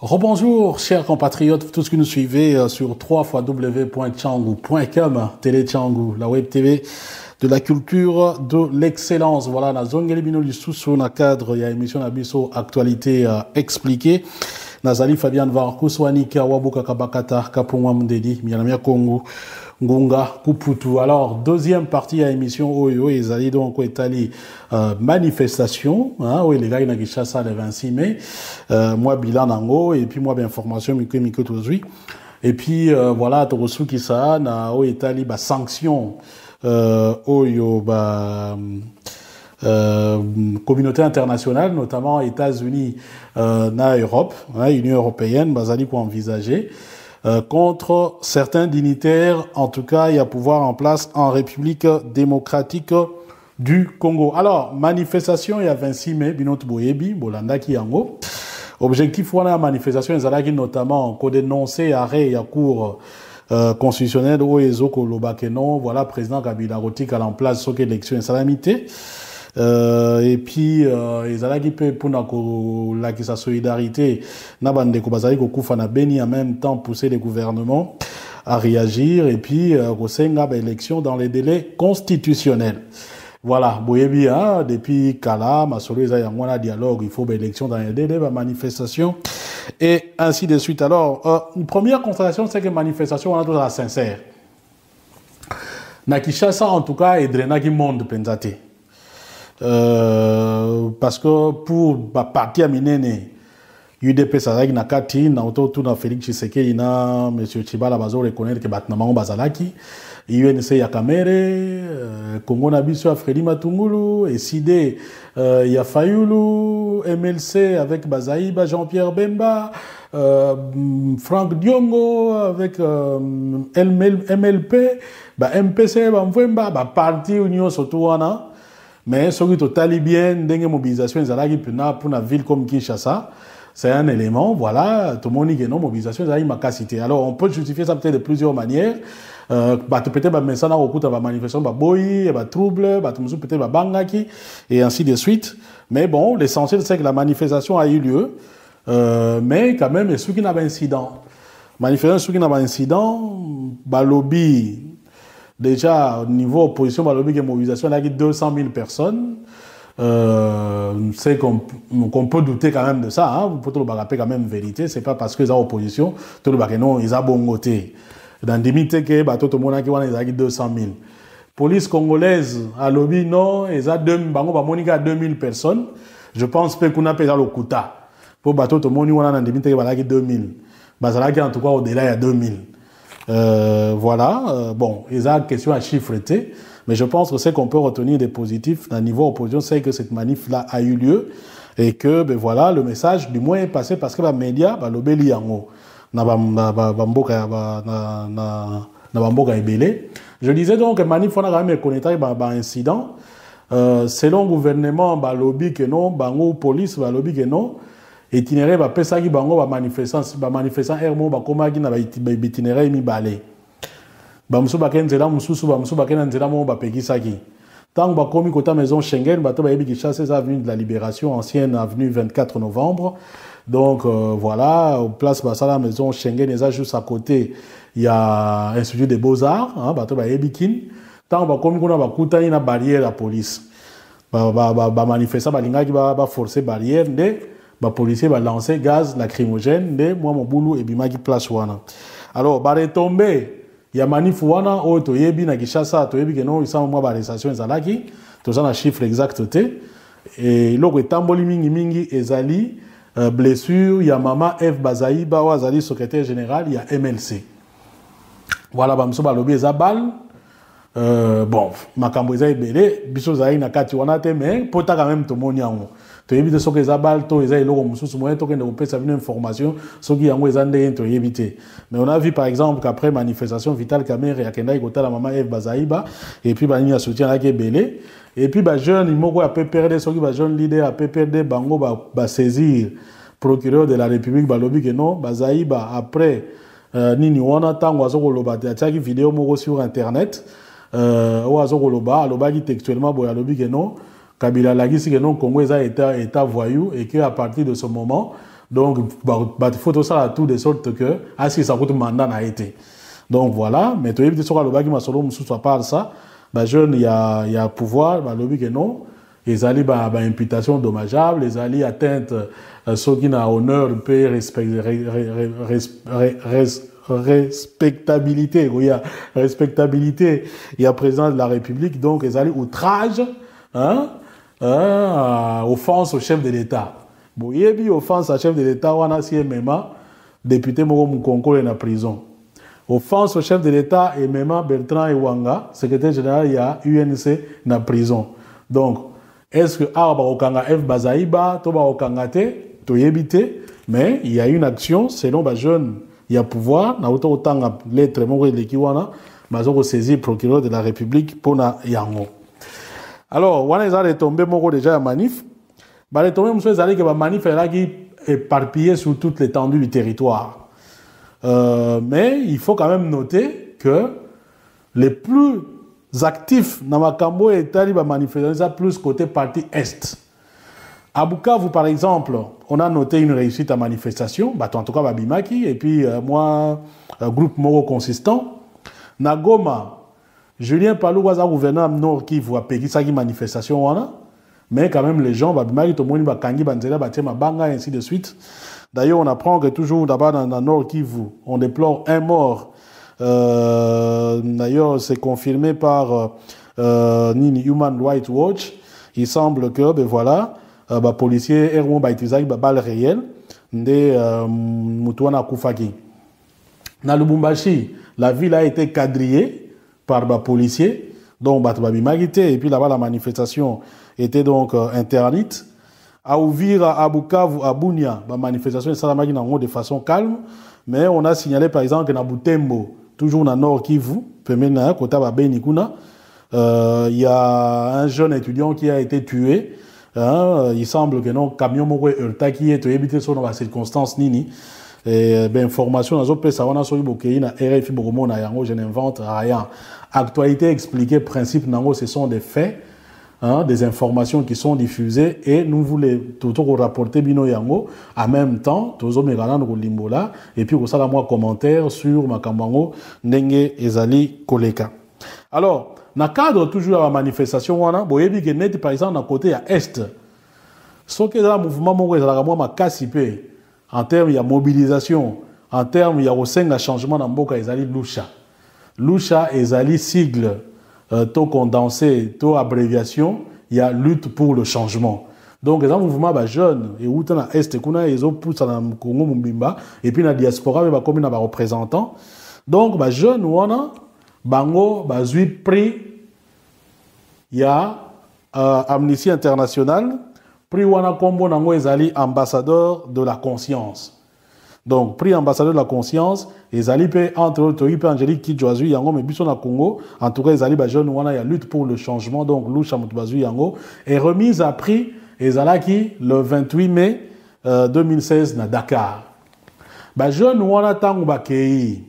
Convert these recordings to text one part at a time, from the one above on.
Rebonjour, chers compatriotes, tous qui nous suivez sur www.tchangou.com, Télé Tchangou, la web TV de la culture de l'excellence. Voilà, na zongeli bino lisusu na cadre ya émission na biso actualité expliquée. Nazali Fabian Varkuswani Kawabuka Kabakata Kapungwa Mdedi Mianamia Kongo Ngunga Kuputu. Alors deuxième partie à l'émission Oyo ezali donc etali manifestation hein oui les gars na Kinshasa le 26 mai moi bilan nango et puis moi information miko tozui et puis voilà tokosu ki ça na o etali ba sanction Oyo ba communauté internationale, notamment États-Unis, na Europe, hein, Union européenne, bazali quoi envisager contre certains dignitaires, en tout cas, il y a pouvoir en place en République démocratique du Congo. Alors, manifestation il y a 26 mai, binot boyebi, bolanda ki yango. Objectif wana manifestation ezalaki notamment ko dénoncer arrêt ya cour constitutionnel ou ezoko lobakeno, voilà président Kabila Rotik à la place sok élection et salamité. Et puis ils allaient pour la sa solidarité na bande ko bazali ko kufa na beni en même temps pousser les gouvernements à réagir et puis kosenga ba élection dans les délais constitutionnels. Voilà, boyebi hein, depuis kala masolo eza ya mwana dialogue, il faut ba élection dans les délais, ba manifestation et ainsi de suite. Alors une première constatation c'est que manifestation on a toujours la sincère. Na Kinshasa en tout cas et drainaki monde pensate. Parce que pour partir à Minene, UDP Sazaki Nakati, na autour na Félix Tshisekedi na Monsieur Tshibala bazo reconnaître que Batnamango Bazalaki, UNC Yakamere, Congo Nabiso Fredi Matungulu, SID Yafayulu, MLC avec Bazaïba, Jean-Pierre Bemba, Franck Diongo avec MLP, MPC, Bamvemba, Parti Union Sotuana. Mais ce qui est totalement bien, dengue mobilisation, pour une ville comme Kinshasa, c'est un élément, voilà, tout le monde dit que non, mobilisation, c'est une capacité. Alors, on peut justifier ça peut-être de plusieurs manières. Peut-être, mais ça n'a aucun manifestation, boy, trouble, peut-être, bangaki, et ainsi de suite. Mais bon, l'essentiel, c'est que la manifestation a eu lieu, mais quand même, il y a ceux qui n'avaient incident. Manifestation, ceux qui n'avaient incident, lobby, déjà, au niveau opposition, la mobilisation, il y a 200 000 personnes. C'est qu'on peut douter quand même de ça. Hein. Vous pouvez le rappeler quand même vérité. C'est pas parce que les opposition, tout le non, ils ont bon côté. Dans des minutes que tout le monde qui a 200 000. Police congolaise à lobby non, ils ont 2000 personnes. Je pense que qu'on a payé le quota. Pour tout le monde qui a des minutes qui a 2000. Bazalaki en tout cas au-delà il y a 2000. Voilà, bon, ils ont une question à chiffreter, mais je pense que c'est qu'on peut retenir des positifs d'un niveau opposition, c'est que cette manif-là a eu lieu et que, ben voilà, le message du moins est passé parce que les médias, l'obéli yango, na bamboka ebele. Je disais donc que manif, on a quand même connaître un incident, selon le gouvernement, lobby que non, bango police, lobby que non, itinéraire ba pesa ki bango ba manifestant ermo ba komaki na ba itinéraire mi balé ba musu ba kenzela mususu ba musu ba kenzela mo ba pekisaki tant ba komi kota maison Schengen ba to ba yebi Kinshasa c'est avenue de la Libération, ancienne avenue 24 novembre. Donc voilà, au place ba sala maison Schengen eza juste à côté, il y a institut des beaux-arts hein, ba to ba yebi kin tant ba komi kona ba kutani na barrière la police ba manifestant ba lingaki ba forcer barrière ndé les policiers vont lancer gaz lacrymogène, mais moi mon boulot et bimaki place wana. Alors, retombé, il y a manif wana, oh, toyebi na Kinshasa, toyebi que non, ils sont moi arrestation ezalaki, tout ça na chiffre exact té. Et loko tamboli mingi ezali blessure, il y a maman F Bazaïba ou azali secrétaire général, il y a MLC. Voilà, bamso balobi ezabal. Bon, makambo eza ebele, biso zali na kati wana te, mais pota quand même to moni yango. To éviter ce que zabal to eza eloko mususu moyen to kende ko pesa une information ce qui yango eza ndenge to éviter. Mais on a vu par exemple qu'après manifestation Vital Kamerhe ya kenda ikota la maman F Bazaïba et puis bani ya soutien la kebele et puis ba jeune imoko ya PPRD ce qui ba jeune leader à PPRD bango ba saisir procureur de la République ba lobi que non Bazaïba après nini wana tango azoko loba ta taki vidéo moko sur internet ou azoko loba alobaki textuellement boya lobi que non Kabila lagisi que non Congo est état voyou et que à partir de ce moment Donc, il faut tout ça à tout de sorte que, si ça coûte mandat n'a été. Donc voilà, mais tu as dit sur le bas qui m'a solo soit pas ça, bah jeune il y a pouvoir, bah lobby que non, les alliés bah imputation dommageable, les alliés atteinte ceux qui n'a honneur peut respectabilité, il y a respectabilité, il y a président de la République, donc les alliés outrage, offense au chef de l'État. Bon, il y a eu offense au chef de l'État, on a si même député Moko Moukonko est en prison. Offense au chef de l'État et même Bertrand Ewanga, secrétaire général, il y a UNC dans prison. Donc, est-ce que Okanga F Bazaïba, Toba Okanga Te, Toyebite, mais il y a une action selon les jeunes, il y a pouvoir, na autant lettre mon l'équiwana, mais saisir procureur de la République pour na yango. Alors, on a tombé mon déjà à manif, bah les tombé monsieur allé que la manif est là qui est éparpillé sur toute l'étendue du territoire. Mais il faut quand même noter que les plus actifs dans Makambo et Taliban manifestation plus côté parti Est. À Bukavu, par exemple, on a noté une réussite à manifestation, bah, en tout cas Babimaki, et puis moi, un groupe Moro consistant. Nagoma, Julien Palou, gouverneur Nord Kivu, a payé ça qui manifestation, mais quand même les gens, Babimaki, tout le monde, Bakangi, Banzela, Batema, Banga, et ainsi de suite. D'ailleurs, on apprend que toujours d'abord dans le Nord Kivu, on déplore un mort. D'ailleurs, c'est confirmé par Human Rights Watch. Il semble que, ben voilà, policier Erwon ba utilisé ba balle réelle de Mutuana Koufaki. Dans Lubumbashi, la ville a été quadrillée par les policiers, donc Batbabi Magité, et puis là-bas la manifestation était donc interdite. À Ouvira, à Bukavu, à Bunia, la manifestation est de façon calme, mais on a signalé par exemple que dans Butembo, toujours dans le Nord Kivu, il y a un jeune étudiant qui a été tué. Il semble que non, camion qui est évité sur les circonstances nini. Et ben information dans autres ça on a sur na RFI Bogomo na yango je n'invente rien. Actualité expliquée principe nango ce sont des faits. Des informations qui sont diffusées et nous voulons tout rapporter bino yango en même temps tous les limbola et puis ça moi commentaire sur makambango ndenge ezali koleka. Alors dans le cadre toujours de la manifestation wana boyebi que net par exemple dans côté à est ce que là mouvement moko ezala moi makasipe en termes de mobilisation en termes de osenga changement dans mboka ezali Lusha ezali sigle taux condensé, taux abréviation, il y a lutte pour le changement. Donc, les mouvements jeunes, et où dans l'Est, ils ont poussé dans le Congo, Mumbimba, et puis dans la diaspora, ils ont comme des représentants. Donc, les jeunes, bango, ils ont pris, il y a Amnesty International, pris wana kombo nango ezali ambassadeur de la conscience. Donc, prix ambassadeur de la conscience, les alliés entre autres, Angélique Kidjoazu Yango, mais Bisson à Congo, en tout cas, les alliés jeunes, il y a lutte pour le changement, donc Loucha Moutbazu Yango, est remise à prix, et Zalaki, le 28 mai 2016, à Dakar. Les jeunes, wana tangu bakei,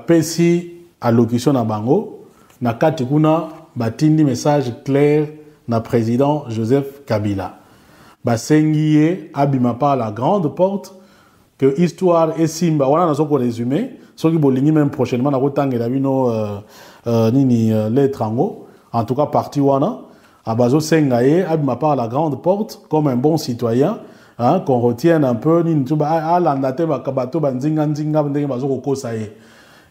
pesi allocution na bango, na kati kuna, batindi message clair na président Joseph Kabila. Basengiye abima par la grande porte que histoire et simba on a un résumé ceux qui bolingi même prochainement na kotangela bino nini lettre en tout cas parti wana abazo sengaye abima par la grande porte comme un bon citoyen qu'on retienne un peu nini tuba alandate bakabato banzinga nzinga ndenge bazo kokosa ye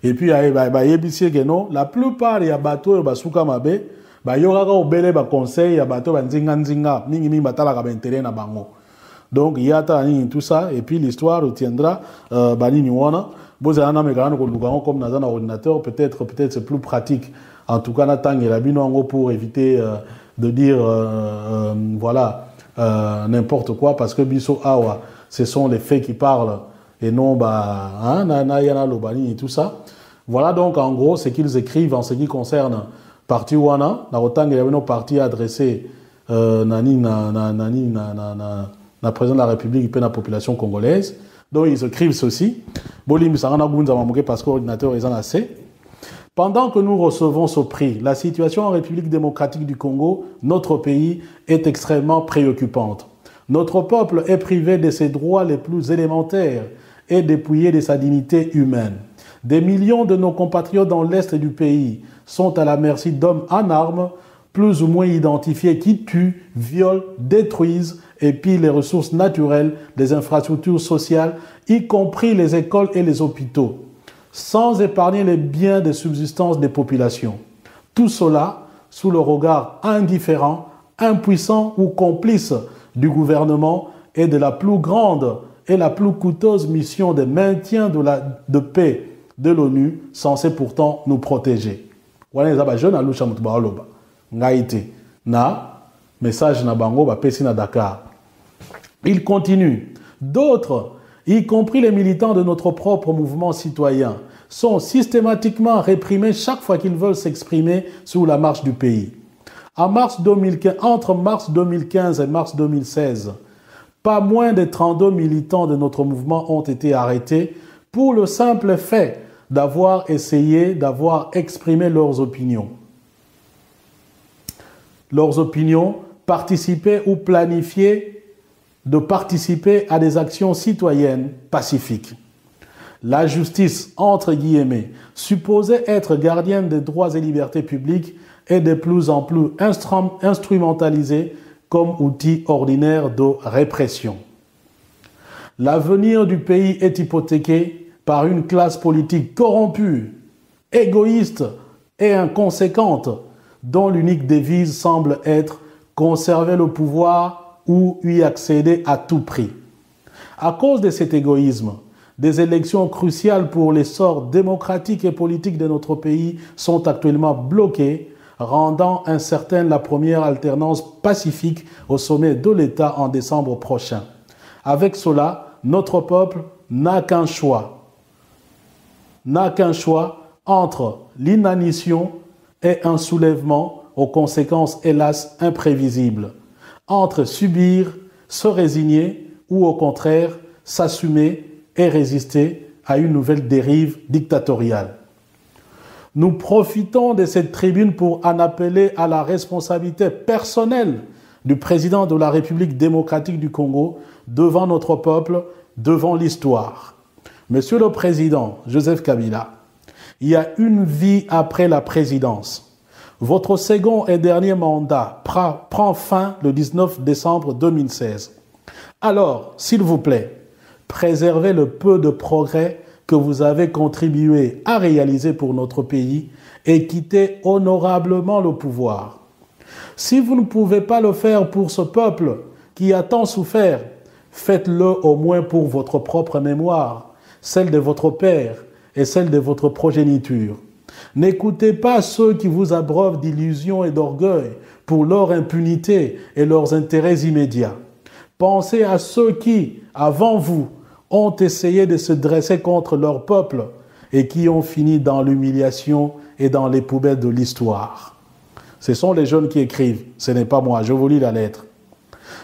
et puis yebisi que non la plupart ya bato basuka mabe ba yoga obele ba conseil ya bato banzinga nzinga mingi batala ka intérêt na bango. Donc il y a tout ça et puis l'histoire retiendra banini wana bozana mekana ko lukango comme dans un ordinateur peut-être c'est plus pratique en tout cas na tangela bino pour éviter de dire voilà n'importe quoi parce que biso awa ce sont les faits qui parlent et non na yana lobani et tout ça. Voilà donc en gros ce qu'ils écrivent en ce qui concerne parti wana na otanga ya bino parti adressé na président de la République et la population congolaise. Donc ils écrivent ceci. Bolim sarana gunza mamuke parce que l'ordinateur est en assez. Pendant que nous recevons ce prix, la situation en République démocratique du Congo, notre pays, est extrêmement préoccupante. Notre peuple est privé de ses droits les plus élémentaires et dépouillé de sa dignité humaine. Des millions de nos compatriotes dans l'est du pays sont à la merci d'hommes en armes, plus ou moins identifiés, qui tuent, violent, détruisent et pillent les ressources naturelles, les infrastructures sociales, y compris les écoles et les hôpitaux, sans épargner les biens de subsistance des populations. Tout cela sous le regard indifférent, impuissant ou complice du gouvernement et de la plus grande et la plus coûteuse mission de maintien de paix de l'ONU, censée pourtant nous protéger. Message na bango ba pesi na Dakar. Il continue. D'autres, y compris les militants de notre propre mouvement citoyen, sont systématiquement réprimés chaque fois qu'ils veulent s'exprimer sur la marche du pays. Entre mars 2015 et mars 2016, pas moins de 32 militants de notre mouvement ont été arrêtés pour le simple fait d'avoir exprimé leurs opinions. Participer ou planifier de participer à des actions citoyennes pacifiques. La justice, entre guillemets, supposée être gardienne des droits et libertés publiques, est de plus en plus instrumentalisée comme outil ordinaire de répression. L'avenir du pays est hypothéqué par une classe politique corrompue, égoïste et inconséquente, dont l'unique devise semble être conserver le pouvoir ou y accéder à tout prix. À cause de cet égoïsme, des élections cruciales pour l'essor démocratique et politique de notre pays sont actuellement bloquées, rendant incertaine la première alternance pacifique au sommet de l'État en décembre prochain. Avec cela, notre peuple n'a qu'un choix entre l'inanition et un soulèvement aux conséquences hélas imprévisibles, entre subir, se résigner ou au contraire s'assumer et résister à une nouvelle dérive dictatoriale. Nous profitons de cette tribune pour en appeler à la responsabilité personnelle du président de la République démocratique du Congo devant notre peuple, devant l'histoire. Monsieur le Président Joseph Kabila, il y a une vie après la présidence. Votre second et dernier mandat prend fin le 19 décembre 2016. Alors, s'il vous plaît, préservez le peu de progrès que vous avez contribué à réaliser pour notre pays et quittez honorablement le pouvoir. Si vous ne pouvez pas le faire pour ce peuple qui a tant souffert, faites-le au moins pour votre propre mémoire, celle de votre père et celle de votre progéniture. N'écoutez pas ceux qui vous abreuvent d'illusions et d'orgueil pour leur impunité et leurs intérêts immédiats. Pensez à ceux qui, avant vous, ont essayé de se dresser contre leur peuple et qui ont fini dans l'humiliation et dans les poubelles de l'histoire. Ce sont les jeunes qui écrivent, ce n'est pas moi, je vous lis la lettre.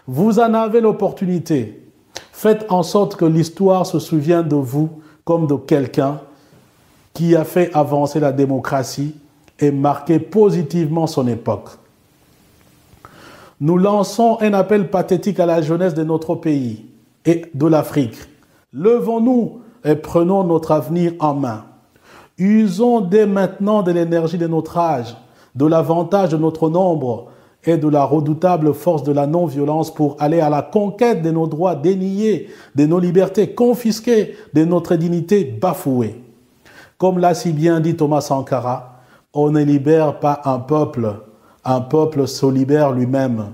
Vous en avez l'opportunité. Faites en sorte que l'histoire se souvienne de vous comme de quelqu'un qui a fait avancer la démocratie et marqué positivement son époque. Nous lançons un appel pathétique à la jeunesse de notre pays et de l'Afrique. Levons-nous et prenons notre avenir en main. Usons dès maintenant de l'énergie de notre âge, de l'avantage de notre nombre et de la redoutable force de la non-violence pour aller à la conquête de nos droits déniés, de nos libertés confisquées, de notre dignité bafouée. Comme l'a si bien dit Thomas Sankara, on ne libère pas un peuple se libère lui-même.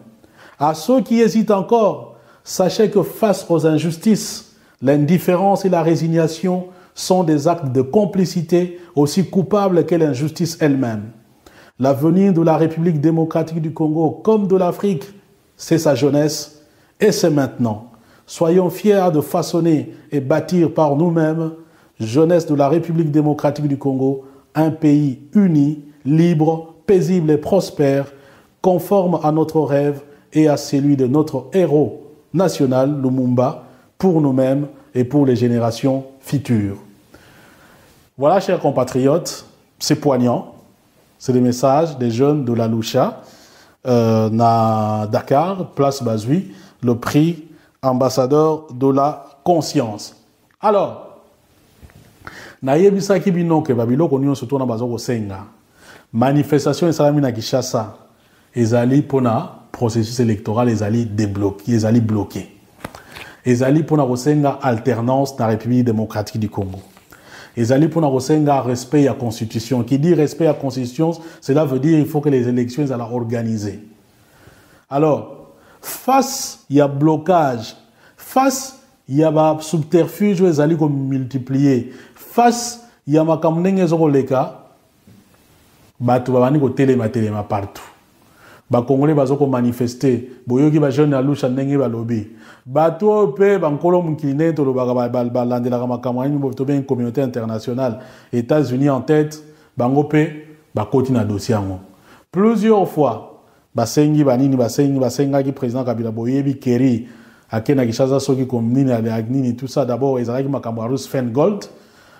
À ceux qui hésitent encore, sachez que face aux injustices, l'indifférence et la résignation sont des actes de complicité aussi coupables que l'injustice elle-même. L'avenir de la République démocratique du Congo comme de l'Afrique, c'est sa jeunesse et c'est maintenant. Soyons fiers de façonner et bâtir par nous-mêmes, jeunesse de la République démocratique du Congo, un pays uni, libre, paisible et prospère, conforme à notre rêve et à celui de notre héros national, Lumumba, pour nous-mêmes et pour les générations futures. Voilà, chers compatriotes, c'est poignant. C'est le message des jeunes de la Lusha, na Dakar, place Bazui, le prix ambassadeur de la conscience. Alors, nayebisaki bino ke babiloko nyonso tona bazoko senga. Manifestation esalami na Kinshasa ezali pona processus électoral ezali débloqué, ezali bloqué. Ezali pona kosenga alternance dans la République démocratique du Congo. Ezali pona kosenga respect à la constitution. Qui dit respect à la constitution, cela veut dire qu'il faut que les élections soient organisées. Alors, face il y a blocage, face il y a subterfuge ezali ko multiplier, face il y a makamnenge ezoleka, batu babani ko telema partout. Ba Congolais bazoko manifester, boyoki ba jeune alusha ndenge balobi. Bato pe bankolo mukine to lobaka balandela makamwani boto bien communauté internationale, États-Unis en tête, bango pe bakoti na dossier yango. Plusieurs fois basengi basenga ki président Kabila boyebi Kerry akena Kinshasa soki comme nini tout ça d'abord ezalaki makambo Russ Feingold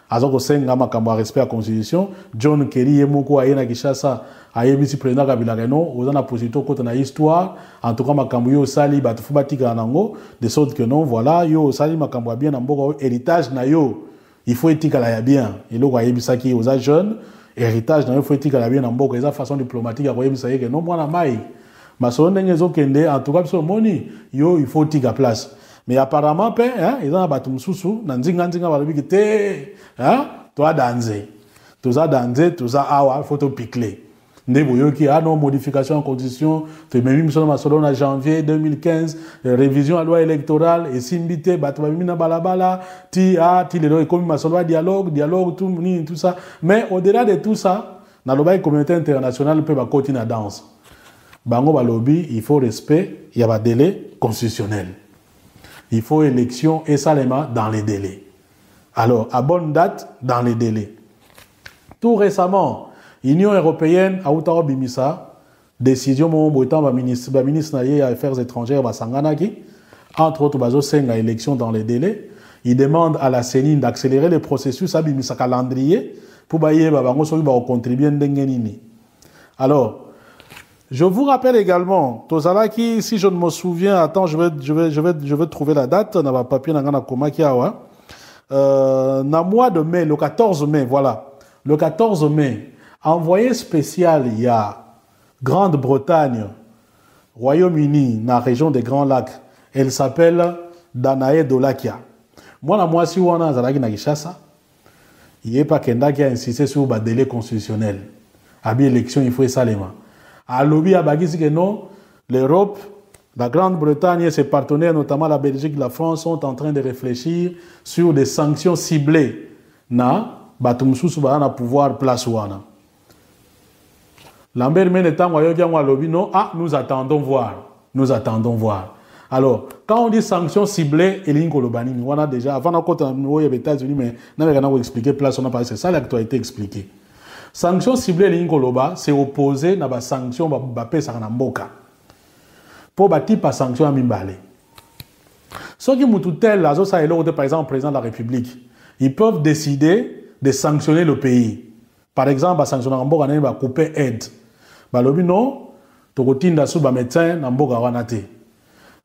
azoko senga makambo respect à la constitution. John Kerry yemoko ayena Kinshasa ayebisi président Kabila reno ozana posito kota na histoire en tout cas makambo yo sali batufu batika nango de sorte que non voilà yo sali makambo bien na mboka héritage na yo il faut étika la ya bien eloko ayebisaki oza jeune héritage na yo faut étika la bien na mboka eza façon diplomatique ya koyebisa yeke non mwana mai masolo ndenge ezokende en tout cas biso moni yo il faut tika place mais apparemment pe hein eza na batu mususu na nzinga balobi te hein toi danze toza awa photo picler ndebo yoki non modification en constitution te même biso na masolo na janvier 2015 révision à loi électorale et simbité batu babimi na balabala ti lelo comme masolo dialogue tout ça mais au-delà de tout ça na loba communauté internationale peut ba continuer à danse bango balobi il faut respect il y a ba délai constitutionnel. Il faut élection et salement dans les délais. Alors, à bonne date, dans les délais. Tout récemment, l'Union européenne a eu bimisa décision mon ministre des Affaires étrangères entre autres bazo senga élection dans les délais. Il demande à la CENI d'accélérer le processus à bimisa calendrier pour bailler bango so ba contribuer ndengenini. Alors, je vous rappelle également, Tozalaki, si je ne me souviens, attends, je vais trouver la date, na ba papier na ngana koma kiawa. Na mois de mai, le 14 mai, voilà. Le 14 mai, envoyé spécial, il y a Grande-Bretagne, Royaume-Uni, dans la région des Grands Lacs. Elle s'appelle Danae Dolakia. Moi, la moitié où on a Zalaki na Kinshasa, il n'y a pas qu'un qui a insisté sur le délai constitutionnel. À l'élection, il faut y salement. À lobby à Bagisi que non, l'Europe, la Grande-Bretagne et ses partenaires, notamment la Belgique et la France, sont en train de réfléchir sur des sanctions ciblées. Na, batumsusu ba na pouvoir place wana. Lambert Menetan wa lobby non, nous attendons voir. Alors, quand on dit sanctions ciblées, on a déjà, avant aux États-Unis, mais on a expliqué place, on a parlé, c'est ça l'actualité expliquée. Sanctions ciblées l'ingoloba, c'est opposé à la sanction bapé saranamboka. Pour bâtir par sanction à Mimbale. Ceux qui moututel, par exemple, le président de la République, ils peuvent décider de sanctionner le pays. Par exemple, sanctionner Mboka, on va couper aide. Balobi non, to kotinda sous ba médecin na Mboka wanate.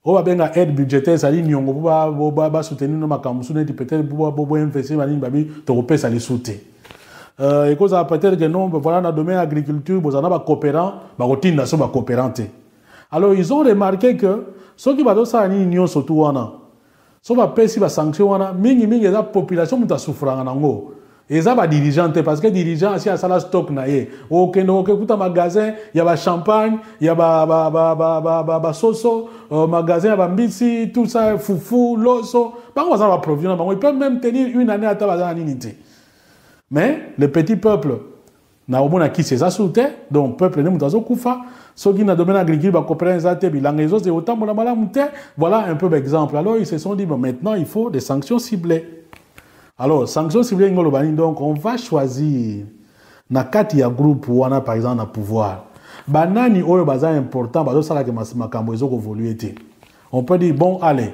On va bien aide budgétaire, ça dit nyongo ba soutenir nos makamusu neti peut-être pour investir ba babi to kopé ça les soutenir. Et cause peut-être que non, voilà, dans le domaine de l'agriculture, vous en avez des coopérants, des coopérants. Alors, ils ont remarqué que ceux qui vont faire une union surtout, ceux qui vont faire des sanctions, la population qui souffre. Et ça va dirigeants, parce que les dirigeants, si ça stock, il y a un magasin, il y a un champagne, il y a un soso, magasin, il y a un mbisi, tout ça, foufou, loso. Ils peuvent même tenir une année à ta unité. Mais le petit peuple n'a au moins qui s'est assoute, donc le peuple n'est pas koufa. Ceux qui n'ont domaine agricole, bah coopérer les athées, bilan les autres, autant pour la malamouté. Voilà un peu d'exemple. Alors ils se sont dit bon, maintenant il faut des sanctions ciblées. Alors sanctions ciblées, donc on va choisir na kati ya groupe où on a par exemple un pouvoir. Banani oyo baza important, bazo sala ke makambo ezo évoluer. On peut dire bon allez,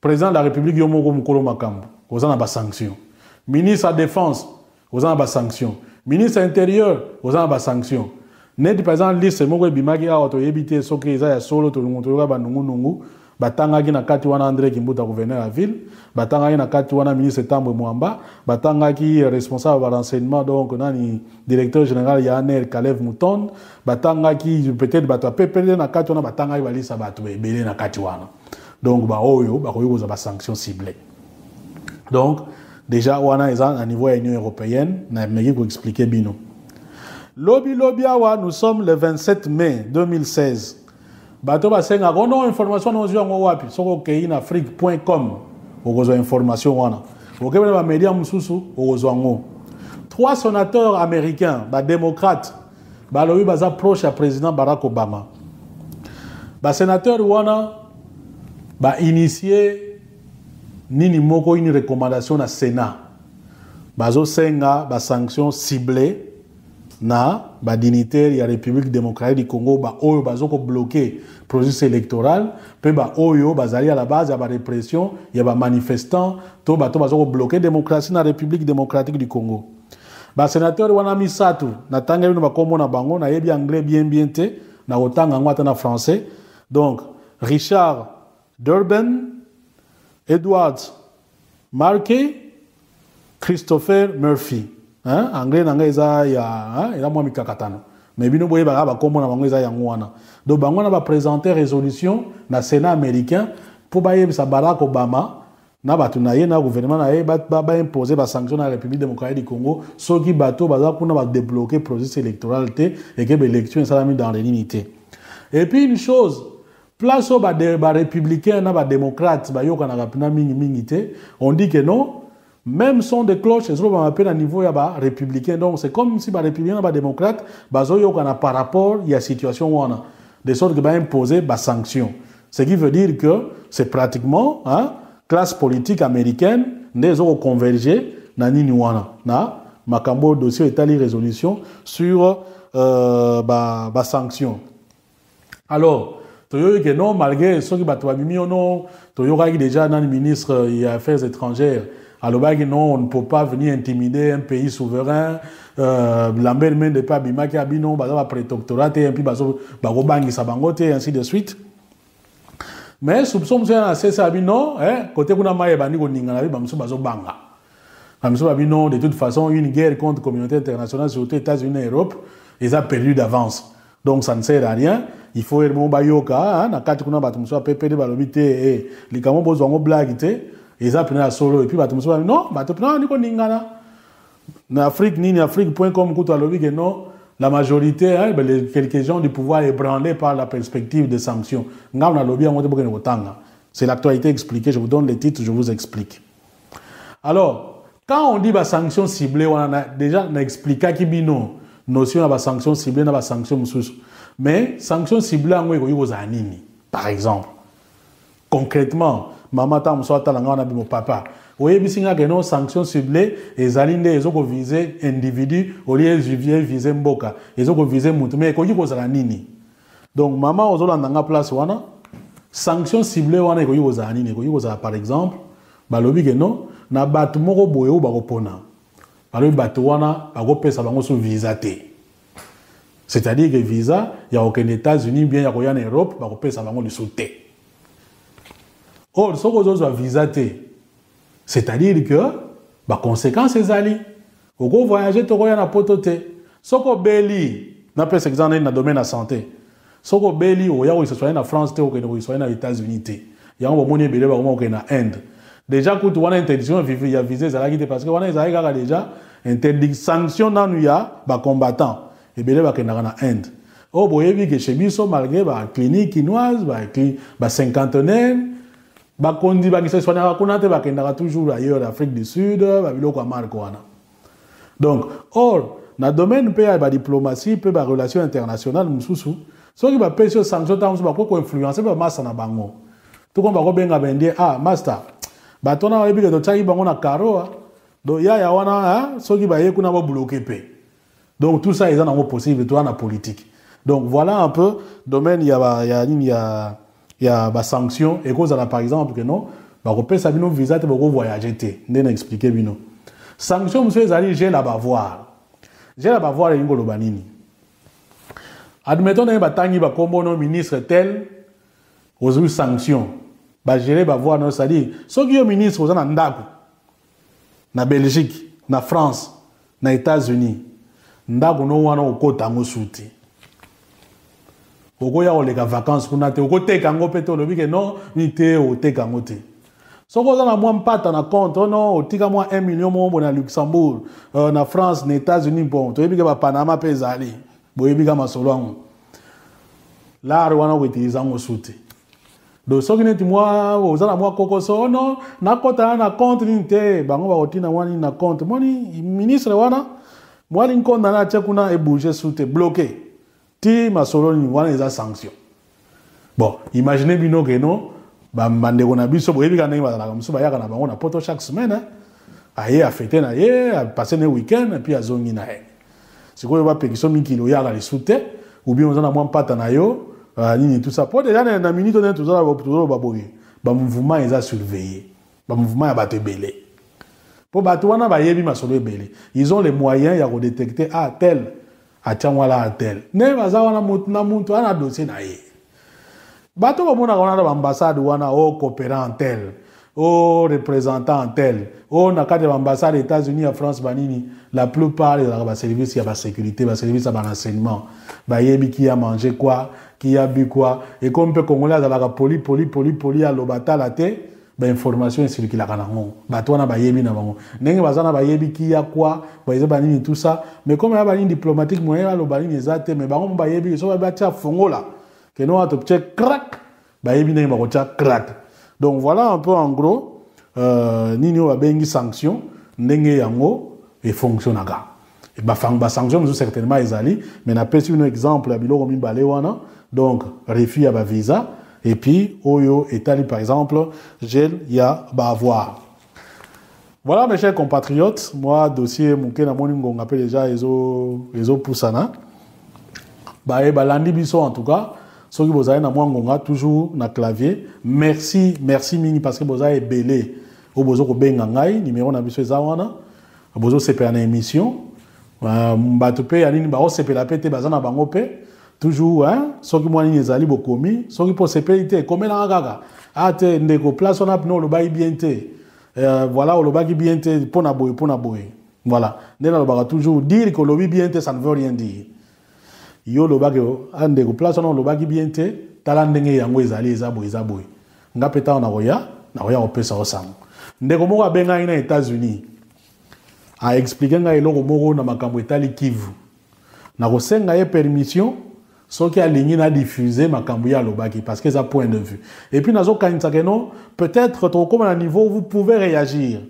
président de la République yomoko mukolo makambo, ozana ba sanctions. Ministre de la Défense, vous avez des sanctions. Ministre de l'Intérieur, vous avez des sanctions. Net par exemple liste moko bimaki a to yebite soki eza ya solo to montoyoka ba nungu batangaki na kati wana André Kimbuta gouverneur à ville batangaki na kati wana ministre Tambwe Mwamba batangaki responsable de renseignement donc nani directeur général ya ANR Kalev Mouton batangaki peut-être bato PPD na kati wana batangaki balisa bato ebele na kati wana donc ba oyo ba koyoza ba sanctions ciblées donc déjà wana eza à niveau de l'Union européenne na meki ko expliquer bino lobby awa nous sommes le 27 mai 2016 bato basenga kono information no zwa ngo wapi soko keina afrique.com okozo information wana okebele ba media mususu okozo ngo 3 sénateurs américains ba démocrates ba lobi baza proche à président Barack Obama ba sénateur wana ba initier nini moko une recommandation na Sénat bazo senga ba sanctions ciblées na ba dignitaire ya République démocratique du Congo ba oyo bazoko bloquer processus électoral pe ba oyo bazali à la base ya ba répression ya ba manifestants to bazoko bloquer démocratie na République démocratique du Congo ba sénateur wana misatu na tanga bino ba kombo na bango na yebi anglais bien te na otanga ngwata na français donc Richard Durbin Edward Markey Christopher Murphy hein anglais nanga eza ya ela mwa mikakatano mais bino boye ba kombo na bango eza yango wana donc bango na ba présenter résolution na Sénat américain pour ba yebisa Barack Obama na batu na ye na gouvernement na ye ba imposer ba sanction na République démocratique du Congo soki bato baza kuna ba débloquer processus électoral té et que l'élection sera mise dans l'unité et puis une chose place au ba républicain na ba démocrate ba yoka na kapina mingi té on dit que non même son de cloche, ils ont appelé à niveau ya républicain. Donc c'est comme si les républicains et les démocrates, par rapport à la situation où on a, de sorte que imposer des sanctions. Ce qui veut dire que c'est pratiquement classe politique américaine, ils ont convergé dans nini wana na makambo dossier établi résolution sur des sanctions. Alors toyo que non malgré ce qui batwa bimi non toyo déjà dans le ministre des Affaires étrangères. Alors, non, on ne peut pas venir intimider un pays souverain. L'ambel même de pas bimaki abino, baza prétoctorat et puis bazo bagobangi sabangote et ainsi de suite. Mais soupçon monsieur na cesse abino, côté kuna maye bani ko ningana bi bamso bazo banga. Bamso abino de toute façon une guerre contre la communauté internationale surtout États-Unis et Europe, ils ont perdu d'avance. Donc ça ne sert à rien. Il faut ermo bayoka, na kati kuna batumso PPD balobité et likamo bozongo blague té. Ils ont pris à solo et puis bah tout le monde non bah tout le monde dit qu'on n'ingana en Afrique ni Afrique.com quand on que non la majorité quelques gens du pouvoir ébranlés par la perspective des sanctions nga on a lobby à monter pour que nous tanga c'est l'actualité expliquée je vous donne les titres je vous explique alors quand on dit bah sanctions ciblées on a déjà expliqué qui bino notion à bah sanctions ciblées na bah sanctions mususu mais sanctions ciblées en gros nini par exemple concrètement maman ta muso atalanga na bimo papa oyebisinga que non sanctions ciblées ezalinde ezoko viser individu au lieu de viser mboka ezoko viser mutu mais ko yiko zala nini donc maman ozolanda nga place wana sanctions ciblées wana ko yiko zala nini ko yiko zala par exemple balobi que non na batu moko boye ou bakopona balobi batu wana bakopesa bango so visa té c'est-à-dire que visa ya aucun États-Unis bien ya ko ya na Europe bakopesa bango le sauté. Or, ce que vous avez visité, c'est-à-dire que, par conséquence, c'est ali. Vous voyagez, vous voyez, vous pototé. Ce que vous avez, n'a pas exemple dans le domaine de la santé. Ce que vous avez, vous voyez, en France, vous soyez aux États-Unis. Il y a un moment où vous êtes en Inde. Déjà, quand vous avez une interdiction, il y a visé, parce que vous avez déjà une sanction dans le combattant. Et bien, vous êtes en Inde. Oh, vous voyez que chez Bisso, malgré la clinique chinoise, la cinquantenaire, bakondi bakisa soignera kunate bakendaka toujours ailleurs d'Afrique du Sud babiloko marko wana donc or na domaine pe ya diplomatie pe ba relation internationale mususu soki ba pesi sanction ta mususu bako influencer ba massa na bango to ko bako benga bendie master batona wa bika to tsaki bango na karoa do ya wana soki ba ye kuna ba bloquer pe donc tout ça est dans possible toi na politique donc voilà un peu domaine il y a des sanctions et cause par exemple que non bah repère ça bino visa te boko voyager té ndena expliquer bino sanction monsieur ezali j'ai la bavoir ingolo banini Admettons que batangi ba kombo no ministre tel aux sanctions. Ba gérer ba voir non, c'est-à-dire ceux qui sont ministres aux ndako na Belgique, na France, na États-Unis. Ndako no wana okota ngo suti. Oko ya olega vacances kuna te oko teka ngo peto lobi ke non ni te o teka ngo te. Soko za na mwa mpata na compte non otika mwa 1 million mo na Luxembourg, na France, na États-Unis bon, to yebi ke ba Panama pe zali. Bo yebi ka masolo ngo. La wana ko utiliza ngo suti. Donc soki neti mwa oza na mwa kokoso non na kota na compte ni te bango ba otina wani na compte moni ministre wana mwali nkonda na tia kuna e bouger suti bloqué. Ti masolo ni wana eza sanction. Bon, imaginez bino que non bande ko na biso bo yebi ka ndenge bazala comme ça ba yaka na bango na poto chaque semaine hein. Aye a fêter na ye, a passer un week-end et puis a zongi na ye. Sikoyo ba pekiso mi kilo yaka les soute ou bien on a mwa mpata na yo nini tout ça pour déjà na minute on est toujours ba boye. Ba mouvement eza surveillé. Ba mouvement ya bato belé. Pour bato wana ba yebi masolo belé. Ils ont les moyens ya ko détecter ah tel a tiamwala a tel. Ne baza wana na muntu ana dossier na ye. Bato ba mona wana ba ambassade wana o coopérant tel. Au représentant tel, au na cadre de l'ambassade des États-Unis à France banini, la plupart des services il y a la sécurité, les services à renseignement, bah yebi qui a mangé quoi, qui a bu quoi, et comme peu congolais à la poli à l'obata la té, bah information est circulée à Kanango, bah toi na bah yebi na bango, n'engue bazana bah yebi qui a quoi, bah ils banini tout ça, mais comme il y a banini diplomatique moyen à l'obani exact, mais bah on bah yebi ils sont bah tia fongo là, que nous à top check crack, bah yebi n'engue bah tia crack. Donc voilà un peu en gros, nini wa bengi sanction, ndenge yango et fonctionnaga. Et ba sanction nous certainement ezali, mais na pesi un exemple à biloko mibale wana, donc refus à ba visa et puis oyo etali par exemple, gel ya ba avoir. Voilà mes chers compatriotes, moi dossier muke na moni ngonga pe déjà ezo pusana. Ba e balandi biso en tout cas. Ceux qui vous avez na mwangonga toujours na clavier. Merci mini parce que vous avez belé. Au bozo ko benga ngai numéro na biso zawana. Bozo CP na émission. Mbatope ya nini ba o CP la pété bazana bango pe. Toujours hein, ceux qui mwani ezali bokomi, ceux qui pour CP ité comme na gaga. Ate ndeko place on a no lo bayi bien té. Voilà o lo baki bien té pona boy. Voilà. Ndena lo ba toujours dire que lo bien té ça ne veut rien dire. Yo lobaki ande ko place on lobaki bien te tala ndenge yango ezali ezaboy nga peta na roya opesa osang ndeko moko abenga ina États-Unis a expliquer nga eloko moko na makambo etali Kivu na ko senga ye permission soki alingi na diffuser makambo ya lobaki parce que ça point de vue et puis nazo kanisa que non peut-être to comme à niveau vous pouvez réagir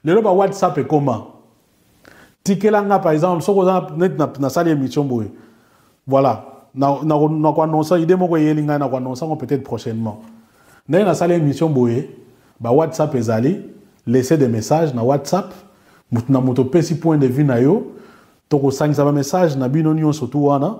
le loba WhatsApp est comment tikelanga par exemple soko na salle émission boy. Voilà, na quoi annoncer idée moko yelinga na quoi annoncer peut-être prochainement. Dans la salle émission boye, ba WhatsApp ezali, laisser des messages na WhatsApp, mutuna moto pesi point de vue na yo, to ko sangisa ba message na bino nyo surtout wana.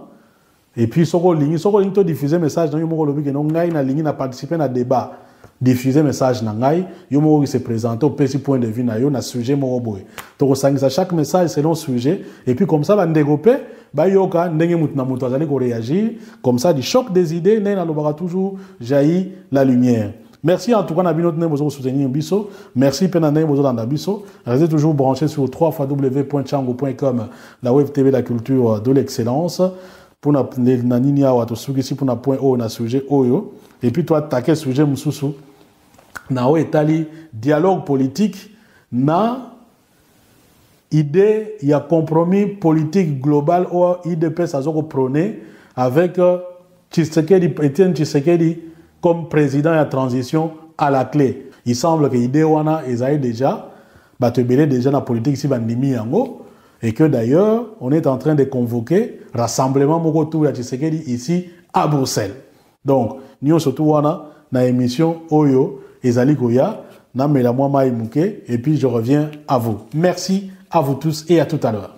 Et puis soko lingi to diffuser message na yo moko lobi ke no ngai na lingi na participer na débat. Diffuser message na ngai, yo moko qui se présente au pesi point de vue na yo na sujet moko boye. To ko sangisa chaque message selon sujet et puis comme ça ba ndégope ba yoka ndenge mutuna mutu azali ko réagir comme ça du choc des idées na lobaka toujours jaillit la lumière. Merci en tout cas na bino tene bozo soutenir biso. Merci pena ndenge bozo landa biso. Restez toujours branchés sur www.chango.com, la web TV la culture de l'excellence. Pour na nini awa to suki si pour na point o na sujet oyo et puis toi taquer sujet mususu na o etali dialogue politique na idée, il y a compromis politique global ou IDPS a prôné avec Etienne Tshisekedi comme président de la transition à la clé. Il semble que l'idée wana est déjà, déjà la politique ici bandimi yango et que d'ailleurs on est en train de convoquer rassemblement mokotou ya Tshisekedi ici à Bruxelles. Donc nous surtout wana na émission Oyo ezali koya na mela moi mai muke et puis je reviens à vous. Merci à vous tous et à tout à l'heure.